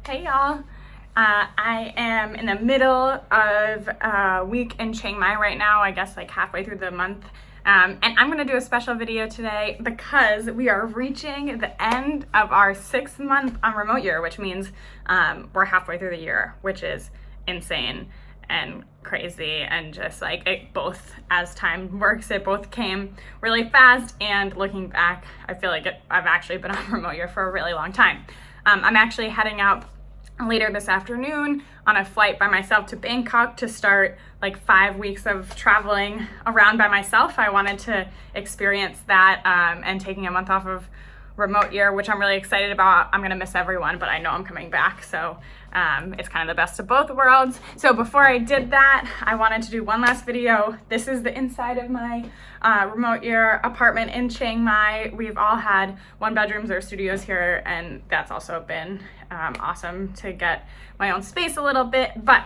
Hey y'all, I am in the middle of a week in Chiang Mai right now, I guess like halfway through the month. And I'm gonna do a special video today because we are reaching the end of our 6-month remote year, which means we're halfway through the year, which is insane and crazy, and just like it both, as time works, it both came really fast, and looking back, I feel like I've actually been on remote year for a really long time. I'm actually heading out later this afternoon on a flight by myself to Bangkok to start like 5 weeks of traveling around by myself. I wanted to experience that, and taking a month off of remote year, which I'm really excited about. I'm gonna miss everyone, but I know I'm coming back, so it's kind of the best of both worlds. So before I did that, I wanted to do one last video. This is the inside of my remote year apartment in Chiang Mai. We've all had 1-bedrooms or studios here, and that's also been awesome to get my own space a little bit. But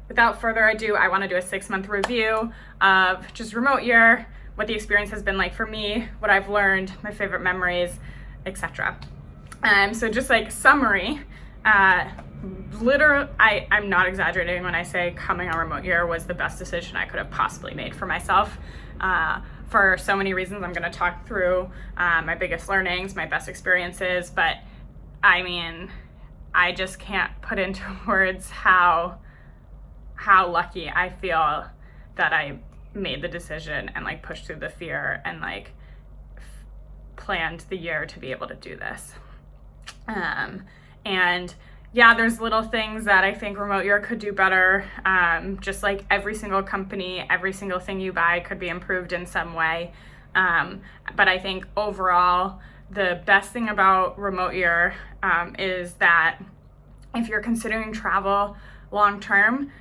without further ado, I want to do a 6-month review of just remote year, what the experience has been like for me, what I've learned, my favorite memories, etc. So just like summary, literally, I'm not exaggerating when I say coming on remote year was the best decision I could have possibly made for myself, for so many reasons. I'm going to talk through my biggest learnings, my best experiences, but I mean, I just can't put into words how lucky I feel that I made the decision and like pushed through the fear and like planned the year to be able to do this. And yeah, there's little things that I think remote year could do better. Just like every single company, every single thing you buy could be improved in some way. But I think overall, the best thing about remote year is that if you're considering travel long term,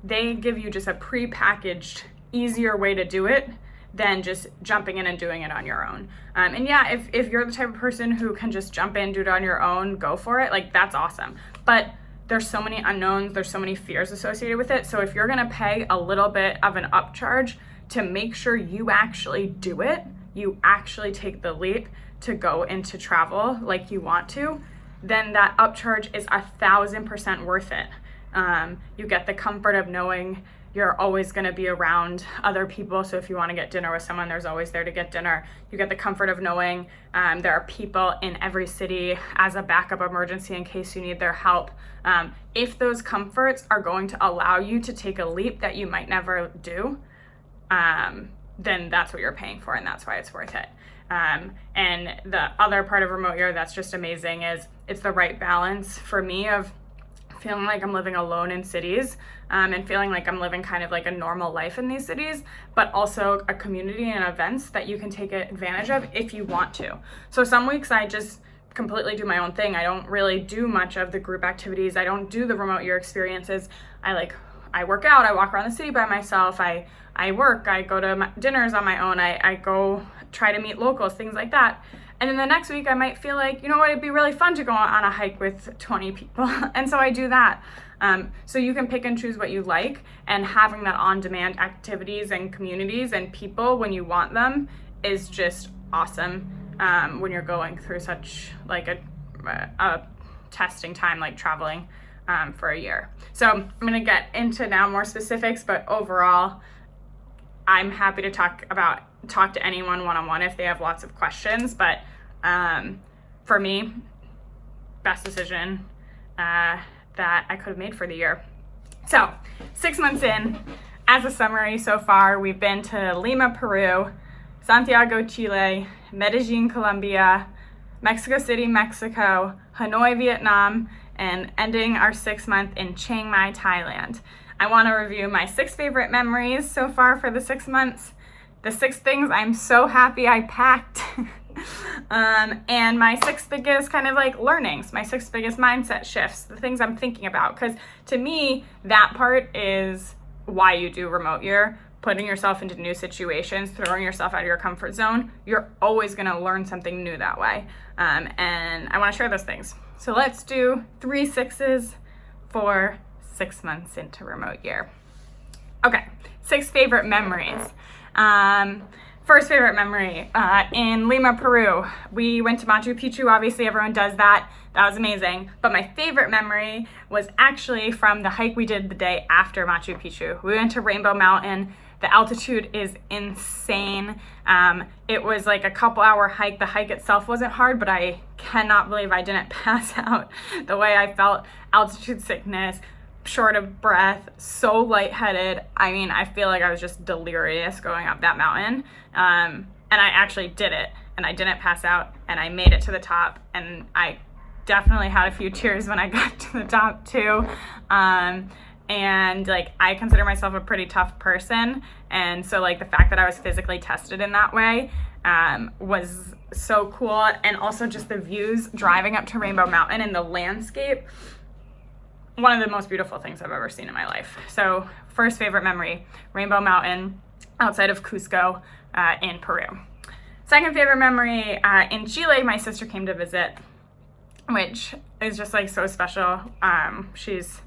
they give you just a pre-packaged, easier way to do it than just jumping in and doing it on your own. And yeah, if you're the type of person who can just jump in, do it on your own, go for it, like that's awesome. But there's so many unknowns, there's so many fears associated with it. So if you're gonna pay a little bit of an upcharge to make sure you actually do it, you actually take the leap to go into travel like you want to, then that upcharge is 1,000% worth it. You get the comfort of knowing you're always going to be around other people. So if you want to get dinner with someone, there's always there to get dinner. You get the comfort of knowing there are people in every city as a backup emergency in case you need their help. If those comforts are going to allow you to take a leap that you might never do, then that's what you're paying for, and that's why it's worth it. And the other part of remote year that's just amazing is it's the right balance for me of feeling like I'm living alone in cities, and feeling like I'm living kind of like a normal life in these cities, but also a community and events that you can take advantage of if you want to. So some weeks I just completely do my own thing. I don't really do much of the group activities. I don't do the remote year experiences. I work out, I walk around the city by myself, I work, I go to dinners on my own, I go try to meet locals, things like that. And then the next week I might feel like, you know what, it'd be really fun to go on a hike with 20 people. And so I do that. So you can pick and choose what you like, and having that on-demand activities and communities and people when you want them is just awesome, when you're going through such like a testing time like traveling for a year. So I'm gonna get into now more specifics, but overall, I'm happy to talk to anyone one-on-one if they have lots of questions. But for me, best decision that I could have made for the year. So 6 months in, as a summary so far, we've been to Lima, Peru, Santiago, Chile, Medellin, Colombia, Mexico City, Mexico, Hanoi, Vietnam, and ending our 6th month in Chiang Mai, Thailand. I want to review my 6 favorite memories so far for the 6 months, the 6 things I'm so happy I packed, and my 6 biggest kind of like learnings, my 6 biggest mindset shifts, the things I'm thinking about. Because to me, that part is why you do remote year, putting yourself into new situations, throwing yourself out of your comfort zone. You're always going to learn something new that way. And I want to share those things. So let's do 3 6s for 6 months into remote year. Okay, 6 favorite memories. First favorite memory, in Lima, Peru. We went to Machu Picchu. Obviously, everyone does that. That was amazing. But my favorite memory was actually from the hike we did the day after Machu Picchu. We went to Rainbow Mountain. The altitude is insane. It was like a couple-hour hike. The hike itself wasn't hard, but I cannot believe I didn't pass out the way I felt. Altitude sickness, short of breath, so lightheaded. I mean, I feel like I was just delirious going up that mountain. And I actually did it, and I didn't pass out, and I made it to the top, and I definitely had a few tears when I got to the top too. And like, I consider myself a pretty tough person, and so like the fact that I was physically tested in that way was so cool. And also just the views driving up to Rainbow Mountain and the landscape, one of the most beautiful things I've ever seen in my life. So first favorite memory, Rainbow Mountain outside of Cusco in Peru. Second favorite memory, in Chile, my sister came to visit, which is just like so special. She's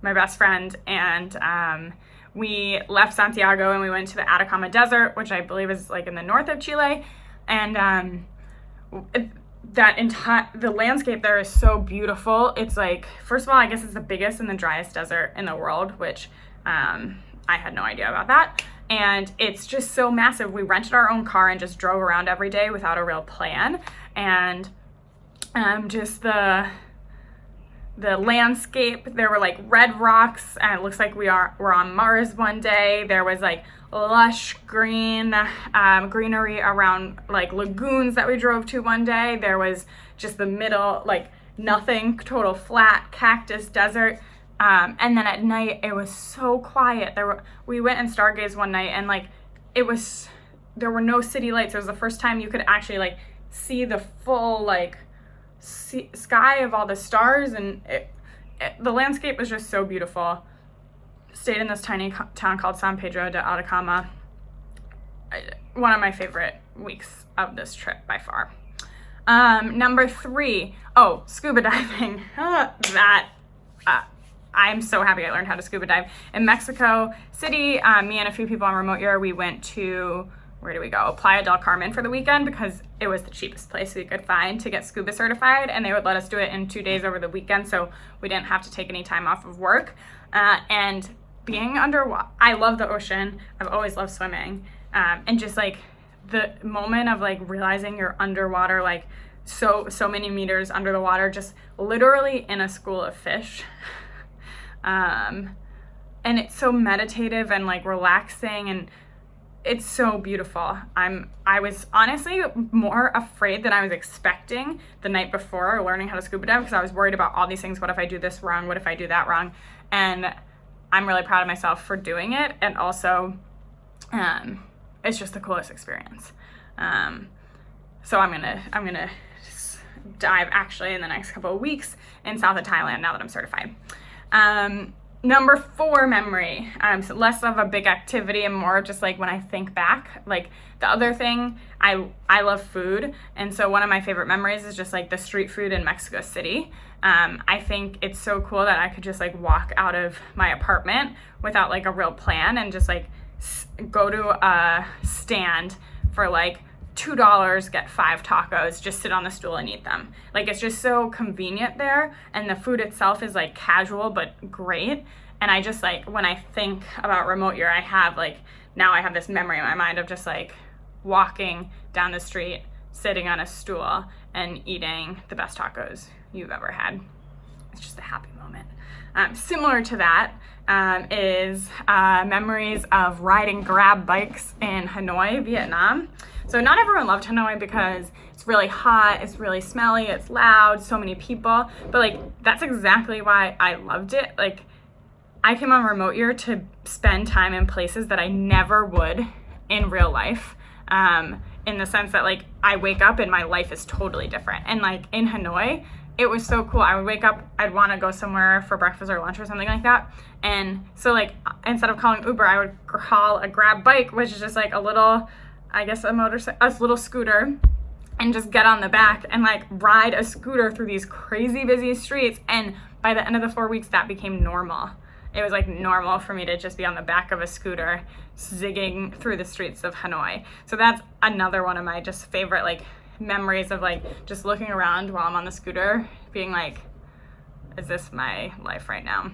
my best friend, and we left Santiago and we went to the Atacama Desert, which I believe is like in the north of Chile. And the landscape there is so beautiful. It's like, first of all, I guess it's the biggest and the driest desert in the world, which I had no idea about that. And it's just so massive. We rented our own car and just drove around every day without a real plan. And just the landscape, there were like red rocks, and it looks like we're on Mars one day. There was like lush green greenery around like lagoons that we drove to one day. There was just the middle, like nothing, total flat cactus desert. And then at night it was so quiet. We went and stargazed one night, and like there were no city lights. It was the first time you could actually like see the full like sky of all the stars, and the landscape was just so beautiful. Stayed in this tiny town called San Pedro de Atacama. One of my favorite weeks of this trip by far. Number 3, scuba diving. I'm so happy I learned how to scuba dive. In Mexico City, me and a few people on remote year, we went to, where do we go? Playa del Carmen for the weekend, because it was the cheapest place we could find to get scuba certified, and they would let us do it in 2 days over the weekend, so we didn't have to take any time off of work. And being underwater, I love the ocean. I've always loved swimming. And just like the moment of like realizing you're underwater, like so many meters under the water, just literally in a school of fish. And it's so meditative and like relaxing, and it's so beautiful. I was honestly more afraid than I was expecting the night before learning how to scuba dive, because I was worried about all these things. What if I do this wrong? What if I do that wrong? And I'm really proud of myself for doing it. And also, it's just the coolest experience. So I'm gonna dive actually in the next couple of weeks in south of Thailand now that I'm certified. Number 4 memory, so less of a big activity and more just like when I think back. Like the other thing, I love food, and so one of my favorite memories is just like the street food in Mexico City. I think it's so cool that I could just like walk out of my apartment without like a real plan and just like go to a stand for like $2, get 5 tacos, just sit on the stool and eat them. Like, it's just so convenient there, and the food itself is like casual but great. And I just like, when I think about remote year, I have this memory in my mind of just like walking down the street, sitting on a stool and eating the best tacos you've ever had. It's just a happy moment. Similar to that is memories of riding grab bikes in Hanoi, Vietnam. So not everyone loved Hanoi because it's really hot, it's really smelly, it's loud, so many people. But like, that's exactly why I loved it. Like, I came on remote year to spend time in places that I never would in real life. In the sense that like, I wake up and my life is totally different. And like in Hanoi, it was so cool. I would wake up, I'd want to go somewhere for breakfast or lunch or something like that. And so like, instead of calling Uber, I would call a grab bike, which is just like a little, I guess a little scooter, and just get on the back and like ride a scooter through these crazy busy streets. And by the end of the 4 weeks, that became normal. it was like normal for me to just be on the back of a scooter zigging through the streets of Hanoi. So that's another one of my just favorite like memories of like just looking around while I'm on the scooter being like, is this my life right now?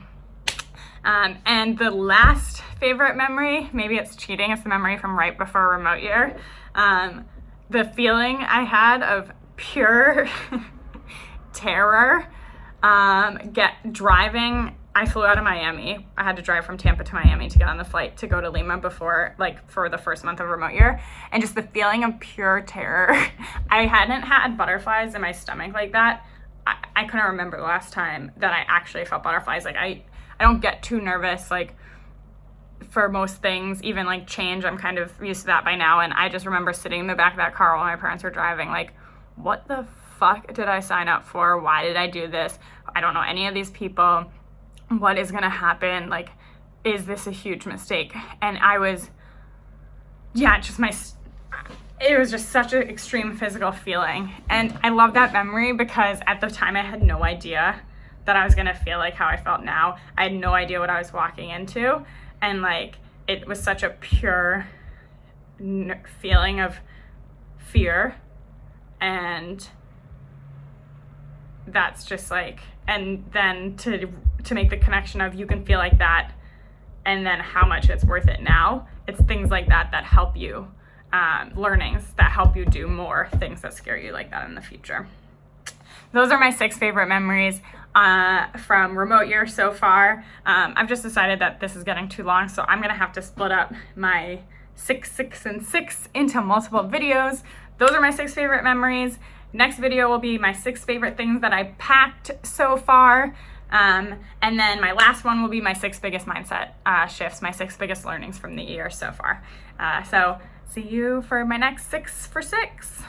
And the last favorite memory, maybe it's cheating, it's the memory from right before remote year. The feeling I had of pure terror, driving. I flew out of Miami. I had to drive from Tampa to Miami to get on the flight to go to Lima before, like, for the first month of remote year. And just the feeling of pure terror. I hadn't had butterflies in my stomach like that. I couldn't remember the last time that I actually felt butterflies. Like, I don't get too nervous, like, for most things, even like change. I'm kind of used to that by now. And I just remember sitting in the back of that car while my parents were driving, like, what the fuck did I sign up for? Why did I do this? I don't know any of these people. What is gonna happen? Like, is this a huge mistake? And I was, it was just such an extreme physical feeling. And I love that memory because at the time I had no idea that I was gonna feel like how I felt now. I had no idea what I was walking into. And like, it was such a pure feeling of fear. And that's just like, and then to make the connection of you can feel like that and then how much it's worth it now. It's things like that that help you, learnings that help you do more things that scare you like that in the future. Those are my 6 favorite memories from remote year so far. I've just decided that this is getting too long, so I'm gonna have to split up my 6, 6, and 6 into multiple videos. Those are my 6 favorite memories. Next video will be my 6 favorite things that I packed so far. And then my last one will be my 6 biggest mindset shifts, my 6 biggest learnings from the year so far. So see you for my next 6 for 6.